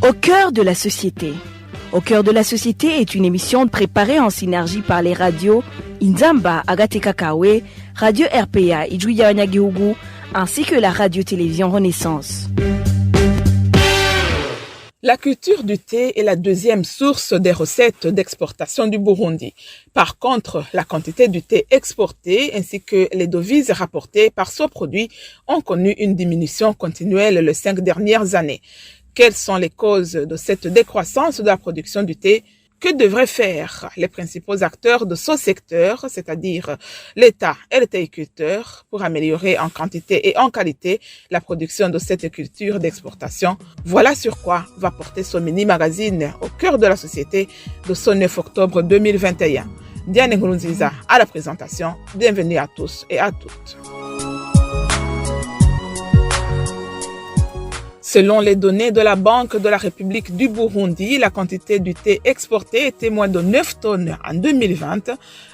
Au cœur de la société. Au cœur de la société est une émission préparée en synergie par les radios Inzamba, Agatekakawe, Radio RPA, Ijwi Yawanyagihugu, ainsi que la radio-télévision Renaissance. La culture du thé est la deuxième source des recettes d'exportation du Burundi. Par contre, la quantité du thé exporté ainsi que les devises rapportées par ce produit ont connu une diminution continuelle les 5 dernières années. Quelles sont les causes de cette décroissance de la production du thé? Que devraient faire les principaux acteurs de ce secteur, c'est-à-dire l'État et les théiculteurs, pour améliorer en quantité et en qualité la production de cette culture d'exportation? Voilà sur quoi va porter ce mini-magazine au cœur de la société de ce 9 octobre 2021. Diane Nkurunziza à la présentation. Bienvenue à tous et à toutes. Selon les données de la Banque de la République du Burundi, la quantité du thé exporté était moins de 9 tonnes en 2020,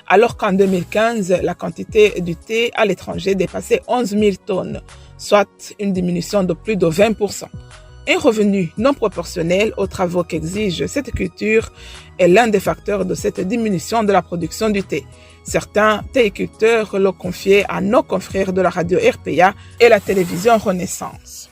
alors qu'en 2015, la quantité du thé à l'étranger dépassait 11 000 tonnes, soit une diminution de plus de 20%. Un revenu non proportionnel aux travaux qu'exige cette culture est l'un des facteurs de cette diminution de la production du thé. Certains théiculteurs l'ont confié à nos confrères de la radio RPA et la télévision Renaissance.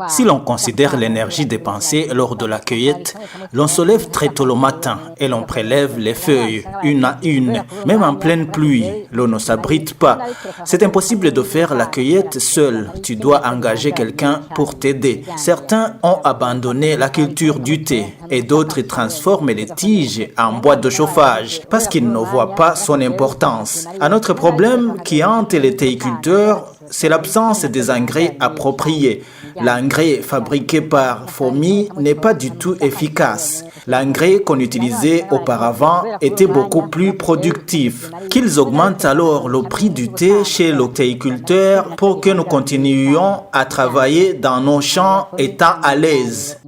Si l'on considère l'énergie dépensée lors de la cueillette, l'on se lève très tôt le matin et l'on prélève les feuilles une à une. Même en pleine pluie, l'eau ne s'abrite pas. C'est impossible de faire la cueillette seul. Tu dois engager quelqu'un pour t'aider. Certains ont abandonné la culture du thé et d'autres transforment les tiges en boîte de chauffage parce qu'ils ne voient pas son importance. Un autre problème qui hante les théiculteurs, c'est l'absence des engrais appropriés. L'engrais fabriqué par fourmis n'est pas du tout efficace. L'engrais qu'on utilisait auparavant était beaucoup plus productif. Qu'ils augmentent alors le prix du thé chez les théiculteurs pour que nous continuions à travailler dans nos champs étant à l'aise.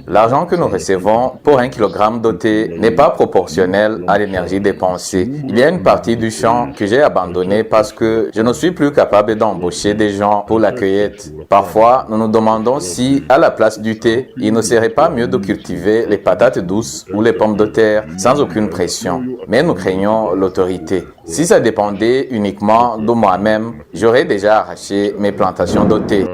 L'argent que nous recevons pour 1 kilogramme de thé n'est pas proportionnel à l'énergie dépensée. Il y a une partie du champ que j'ai abandonnée parce que je ne suis plus capable d'embaucher des gens pour la cueillette. Parfois, nous nous demandons si, à la place du thé, il ne serait pas mieux de cultiver les patates douces ou les pommes de terre sans aucune pression. Mais nous craignons l'autorité. Si ça dépendait uniquement de moi-même, j'aurais déjà arraché mes plantations de thé.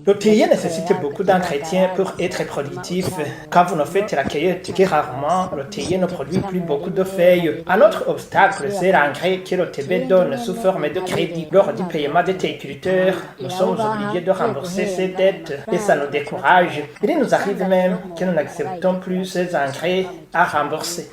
Le théier nécessite beaucoup d'entretien pour être productif. Quand vous ne faites la cueillette que rarement, le théier ne produit plus beaucoup de feuilles. Un autre obstacle, c'est l'engrais que le TB donne sous forme de crédit. Lors du paiement des théiculteurs, nous sommes obligés de rembourser ces dettes et ça nous décourage. Il nous arrive même que nous n'acceptons plus ces engrais à rembourser.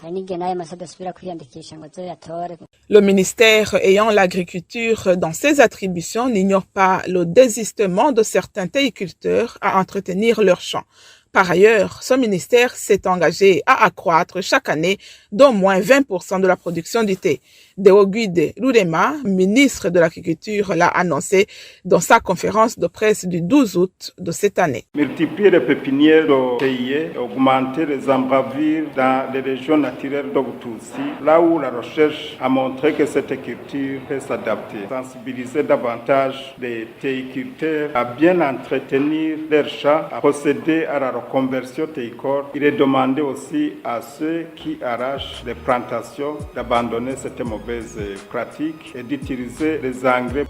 Le ministère ayant l'agriculture dans ses attributions n'ignore pas le désistement de certains théiculteurs à entretenir leurs champs. Par ailleurs, ce ministère s'est engagé à accroître chaque année d'au moins 20% de la production du thé. Deoguide Lurema, ministre de l'Agriculture, l'a annoncé dans sa conférence de presse du 12 août de cette année. Multiplier les pépinières de théier, augmenter les embravures dans les régions naturelles d'Outousi, là où la recherche a montré que cette culture peut s'adapter. Sensibiliser davantage les théiculteurs à bien entretenir leurs champs, à procéder à la reconversion théicole. Il est demandé aussi à ceux qui arrachent les plantations d'abandonner cette mauvaise pratique et d'utiliser les engrais.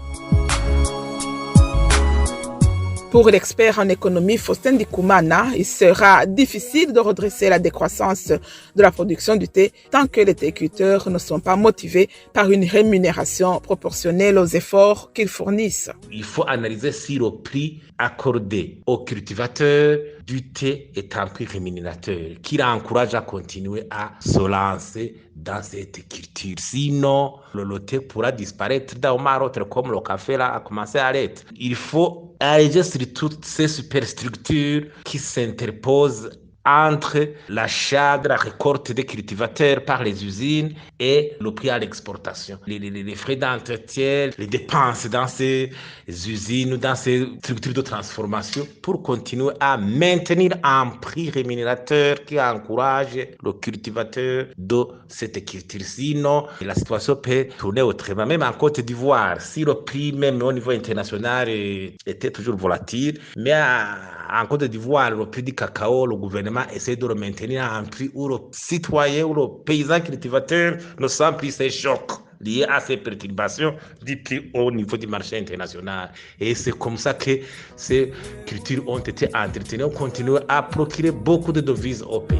Pour l'expert en économie Faustin Ndikumana, il sera difficile de redresser la décroissance de la production du thé tant que les théiculteurs ne sont pas motivés par une rémunération proportionnelle aux efforts qu'ils fournissent. Il faut analyser si le prix accordé aux cultivateurs du thé est un prix rémunérateur qui l'encourage à continuer à se lancer dans cette culture. Sinon, le thé pourra disparaître d'un moment à l'autre comme le café là a commencé à l'être. Il faut alléger sur toutes ces superstructures qui s'interposent entre l'achat de la récolte des cultivateurs par les usines et le prix à l'exportation. Les frais d'entretien, les dépenses dans ces usines ou dans ces structures de transformation pour continuer à maintenir un prix rémunérateur qui encourage le cultivateur de cette culture. Sinon, la situation peut tourner autrement. Même en Côte d'Ivoire, si le prix, même au niveau international, était toujours volatile, mais en Côte d'Ivoire, le prix du cacao, le gouvernement essaie de le maintenir à un prix où le citoyen ou le paysan cultivateur ne sent plus ces chocs liés à ces perturbations du prix au niveau du marché international. Et c'est comme ça que ces cultures ont été entretenues, ont continué à procurer beaucoup de devises au pays.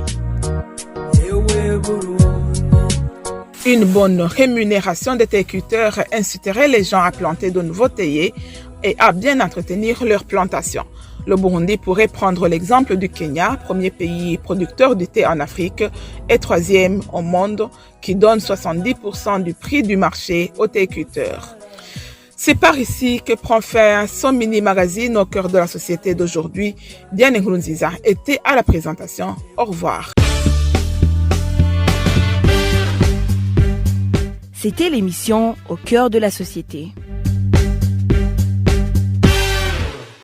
Une bonne rémunération des théiculteurs inciterait les gens à planter de nouveaux théiers et à bien entretenir leurs plantations. Le Burundi pourrait prendre l'exemple du Kenya, premier pays producteur de thé en Afrique et troisième au monde, qui donne 70% du prix du marché aux théiculteurs. C'est par ici que prend fin son mini-magazine au cœur de la société d'aujourd'hui. Diane Nkurunziza était à la présentation. Au revoir. C'était l'émission Au cœur de la société.